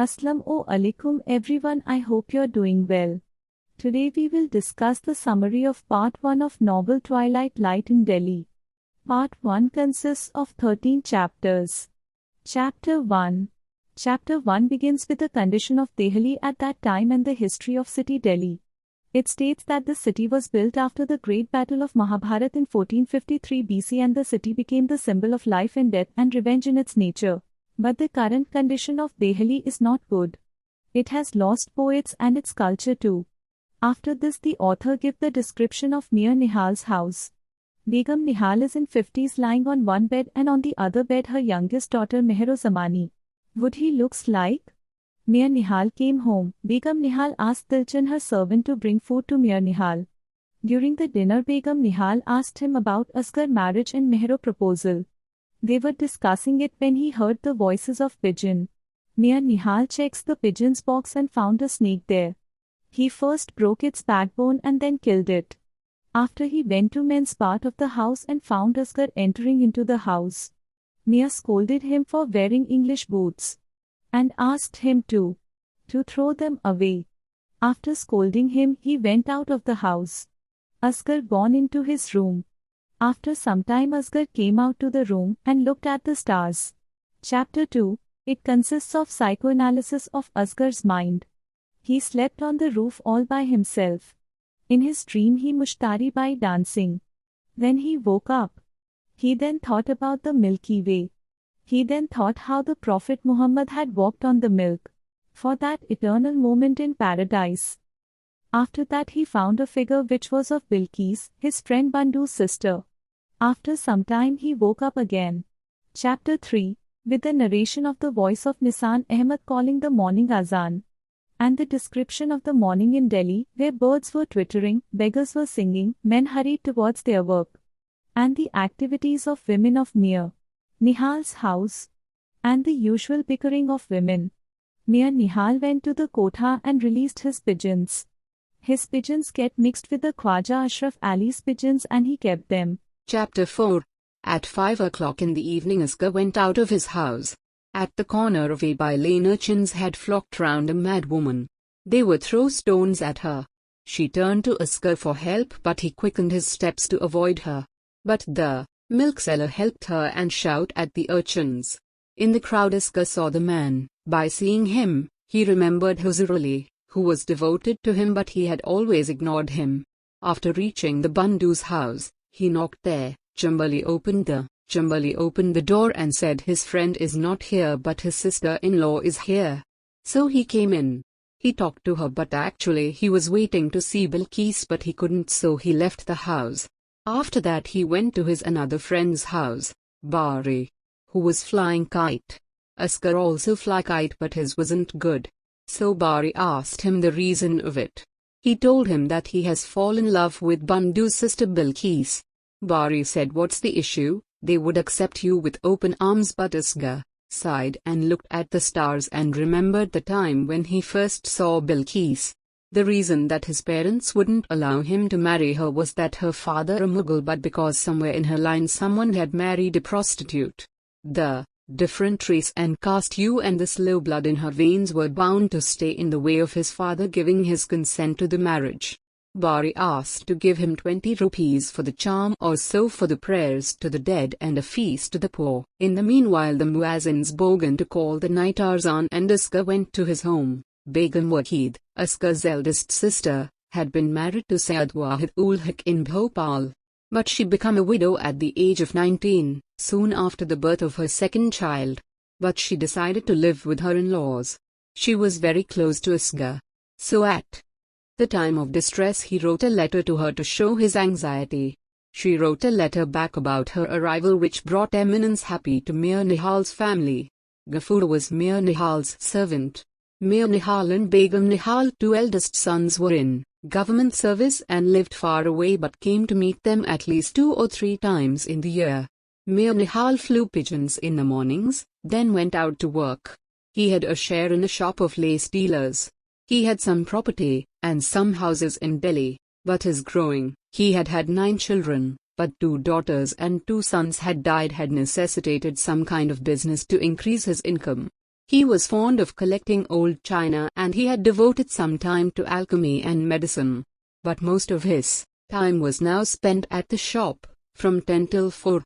Aslam Alikum everyone, I hope you're doing well. Today we will discuss the summary of Part 1 of Novel Twilight Light in Delhi. Part 1 consists of 13 chapters. Chapter 1. Chapter 1 begins with the condition of Delhi at that time and the history of city Delhi. It states that the city was built after the great battle of Mahabharat in 1453 BC and the city became the symbol of life and death and revenge in its nature. But the current condition of Delhi is not good. It has lost poets and its culture too. After this the author gives the description of Mir Nihal's house. Begum Nihal is in 50s lying on one bed and on the other bed her youngest daughter Mehrunnisa2k1. Would he looks like? Mir Nihal came home. Begum Nihal asked Dilchan her servant to bring food to Mir Nihal. During the dinner Begum Nihal asked him about Asghar marriage and Mehru proposal. They were discussing it when he heard the voices of pigeon. Mir Nihal checks the pigeon's box and found a snake there. He first broke its backbone and then killed it. After he went to men's part of the house and found Asghar entering into the house. Mir scolded him for wearing English boots and asked him to throw them away. After scolding him, he went out of the house. Asghar gone into his room. After some time Asghar came out to the room and looked at the stars. Chapter 2. It consists of psychoanalysis of Asghar's mind. He slept on the roof all by himself. In his dream he mushtari by dancing. Then he woke up. He then thought about the Milky Way. He then thought how the Prophet Muhammad had walked on the milk. For that eternal moment in paradise. After that he found a figure which was of Bilqis, his friend Bandhu's sister. After some time he woke up again. Chapter 3, with the narration of the voice of Nisan Ahmed calling the morning azan. And the description of the morning in Delhi, where birds were twittering, beggars were singing, men hurried towards their work. And the activities of women of Mir Nihal's house. And the usual bickering of women. Mir Nihal went to the kotha and released his pigeons. His pigeons get mixed with the Khwaja Ashraf Ali's pigeons and he kept them. Chapter 4. At 5 o'clock in the evening Asghar went out of his house. At the corner of a by-lane urchins had flocked round a mad woman. They would throw stones at her. She turned to Asghar for help but he quickened his steps to avoid her. But the milk seller helped her and shouted at the urchins. In the crowd Asghar saw the man. By seeing him, he remembered Huzur Ali, who was devoted to him but he had always ignored him. After reaching the Bandhu's house, he knocked there. Chambali opened the door and said his friend is not here but his sister-in-law is here. So he came in. He talked to her but actually he was waiting to see Bilqis but he couldn't so he left the house. After that he went to his another friend's house, Bari, who was flying kite. Asghar also fly kite but his wasn't good. So Bari asked him the reason of it. He told him that he has fallen in love with Bandhu's sister Bilqis. Bari said what's the issue, they would accept you with open arms but Asghar sighed and looked at the stars and remembered the time when he first saw Bilqis. The reason that his parents wouldn't allow him to marry her was that her father a Mughal but because somewhere in her line someone had married a prostitute. The different race and caste hue and the slow blood in her veins were bound to stay in the way of his father giving his consent to the marriage. Bari asked to give him 20 rupees for the charm or so for the prayers to the dead and a feast to the poor. In the meanwhile the muezzins began to call the night azan and Asghar went to his home. Begum Wahid, Asghar's eldest sister, had been married to Syed Wahid ul Haq in Bhopal. But she became a widow at the age of 19, soon after the birth of her second child. But she decided to live with her in-laws. She was very close to Asghar. So at the time of distress he wrote a letter to her to show his anxiety. She wrote a letter back about her arrival which brought eminence happy to Mir Nihal's family. Ghafoor was Mir Nihal's servant. Mir Nihal and Begum Nihal, two eldest sons, were in government service and lived far away but came to meet them at least 2 or 3 times in the year. Mir Nihal flew pigeons in the mornings, then went out to work. He had a share in a shop of lace dealers. He had some property, and some houses in Delhi, but his growing, he had had 9 children, but 2 daughters and 2 sons had died had necessitated some kind of business to increase his income. He was fond of collecting old china and he had devoted some time to alchemy and medicine. But most of his time was now spent at the shop, from 10 till 4.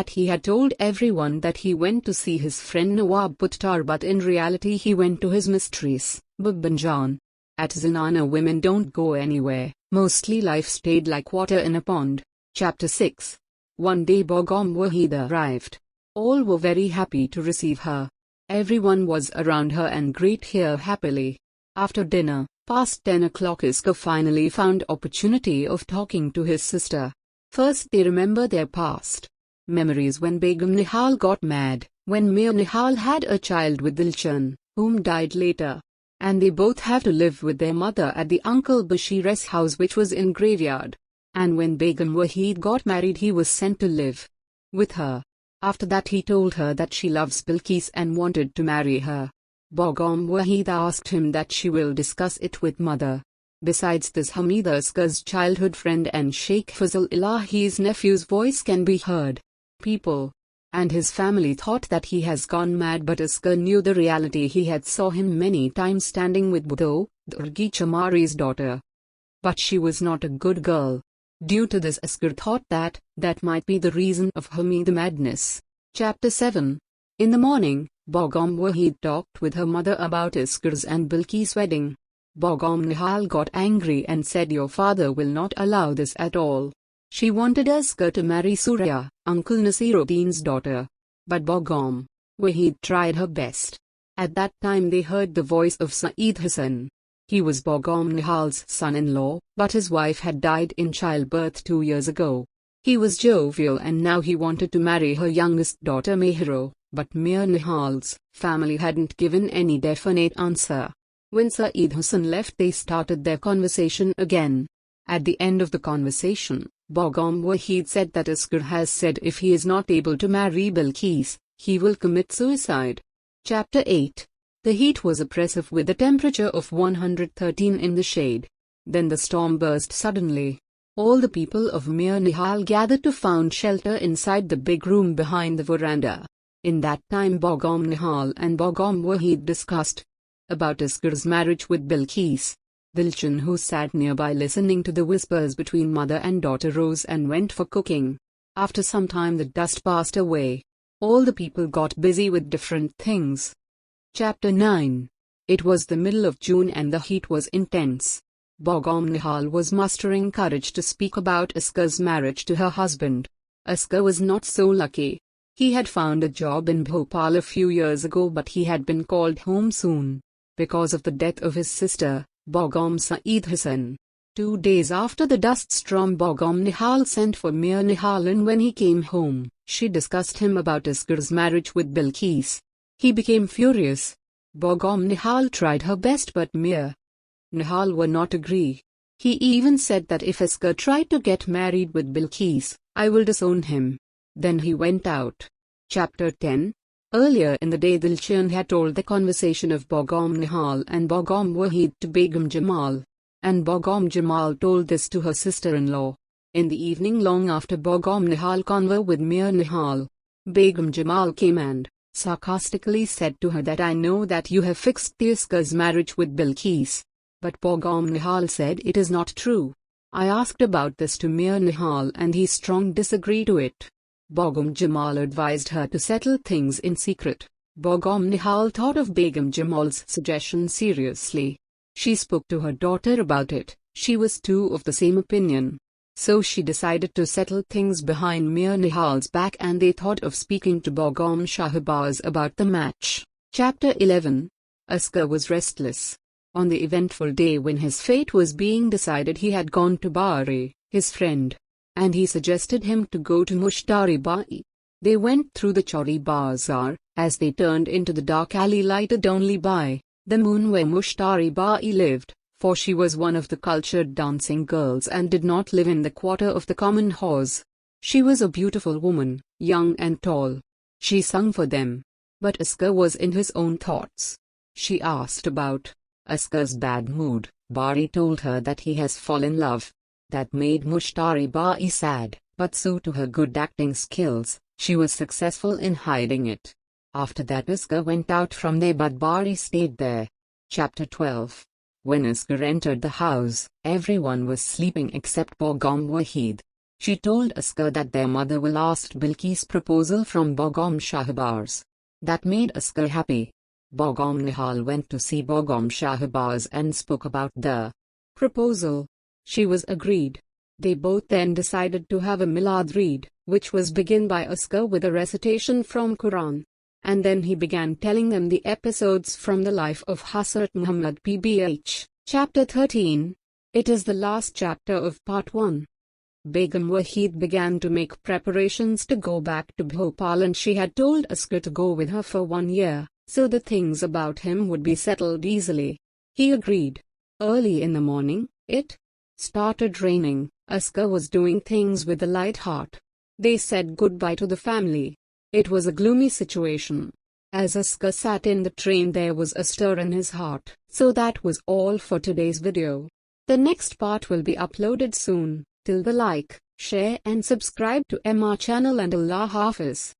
He had told everyone that he went to see his friend Nawab Puttar, but in reality he went to his mistress, Bibbanjan. At Zinana women don't go anywhere, mostly life stayed like water in a pond. Chapter 6. One day Begum Wahida arrived. All were very happy to receive her. Everyone was around her and greet her happily. After dinner, past 10 o'clock, Iska finally found opportunity of talking to his sister. First they remember their past memories when Begum Nihal got mad, when Mir Nihal had a child with Dilchan, whom died later. And they both have to live with their mother at the Uncle Bashir's house, which was in graveyard. And when Begum Wahid got married, he was sent to live with her. After that he told her that she loves Bilqis and wanted to marry her. Begum Wahid asked him that she will discuss it with mother. Besides this, Hamida Iska's childhood friend and Sheikh Fazl Ilahi's nephew's voice can be heard. People and his family thought that he has gone mad, but Iska knew the reality. He had saw him many times standing with Budho, Durgi Chamari's daughter. But she was not a good girl. Due to this, Iska thought that might be the reason of Hamida madness. Chapter 7. In the morning, Begum Wahid talked with her mother about Iska's and Bilqis' wedding. Begum Nihal got angry and said, "Your father will not allow this at all." She wanted Iska to marry Surya, Uncle Nasiruddin's daughter. But Begum Wahid tried her best. At that time they heard the voice of Saeed Hassan. He was Begum Nihal's son-in-law, but his wife had died in childbirth 2 years ago. He was jovial and now he wanted to marry her youngest daughter Mehru, but Mir Nihal's family hadn't given any definite answer. When Saeed Hassan left, they started their conversation again. At the end of the conversation, Begum Wahid said that Iska has said if he is not able to marry Bilqis, he will commit suicide. Chapter 8. The heat was oppressive with a temperature of 113 in the shade. Then the storm burst suddenly. All the people of Mir Nihal gathered to find shelter inside the big room behind the veranda. In that time Begum Nihal and Begum Wahid discussed about Iska's marriage with Bilqis. Dilchan, who sat nearby listening to the whispers between mother and daughter, rose and went for cooking. After some time the dust passed away. All the people got busy with different things. Chapter 9. It was the middle of June and the heat was intense. Begum Nihal was mustering courage to speak about Iska's marriage to her husband. Iska was not so lucky. He had found a job in Bhopal a few years ago, but he had been called home soon because of the death of his sister, Begum Saeed Hassan. 2 days after the dust storm, Begum Nihal sent for Mir Nihal, and when he came home, she discussed him about Iska's marriage with Bilqis. He became furious. Begum Nihal tried her best, but Mir Nihal would not agree. He even said that if Iska tried to get married with Bilqis, I will disown him. Then he went out. Chapter 10. Earlier in the day, Dilchan had told the conversation of Begum Nihal and Begum Wahid to Begum Jamal. And Begum Jamal told this to her sister-in-law. In the evening, long after Begum Nihal conversed with Mir Nihal, Begum Jamal came and sarcastically said to her that I know that you have fixed Iska's marriage with Bilqis. But Begum Nihal said it is not true. I asked about this to Mir Nihal and he strongly disagreed to it. Begum Jamal advised her to settle things in secret. Begum Nihal thought of Begum Jamal's suggestion seriously. She spoke to her daughter about it. She was too of the same opinion. So she decided to settle things behind Mir Nihal's back, and they thought of speaking to Begum Shahbaz about the match. Chapter 11. Iska was restless. On the eventful day when his fate was being decided, he had gone to Bari, his friend, and he suggested him to go to Mushtari Bai. They went through the Chauri Bazaar. As they turned into the dark alley lighted only by the moon where Mushtari Bai lived, for she was one of the cultured dancing girls and did not live in the quarter of the common horse. She was a beautiful woman, young and tall. She sung for them. But Iska was in his own thoughts. She asked about Iska's bad mood. Bari told her that he has fallen in love. That made Mushtari Bai sad, but so to her good acting skills, she was successful in hiding it. After that Asghar went out from there but Bari stayed there. Chapter 12. When Asghar entered the house, everyone was sleeping except Begum Wahid. She told Asghar that their mother will ask Bilqis' proposal from Begum Shahbaz. That made Asghar happy. Begum Nihal went to see Begum Shahbaz and spoke about the proposal. She was agreed. They both then decided to have a Milad read, which was begin by Asghar with a recitation from Quran. And then he began telling them the episodes from the life of Hazrat Muhammad Pbh. Chapter 13. It is the last chapter of part 1. Begum Wahid began to make preparations to go back to Bhopal and she had told Asghar to go with her for 1 year, so the things about him would be settled easily. He agreed. Early in the morning, it started raining. Asghar was doing things with a light heart. They said goodbye to the family. It was a gloomy situation. As Asghar sat in the train there was a stir in his heart. So that was all for today's video. The next part will be uploaded soon. Till the like, share and subscribe to our channel and Allah Hafiz.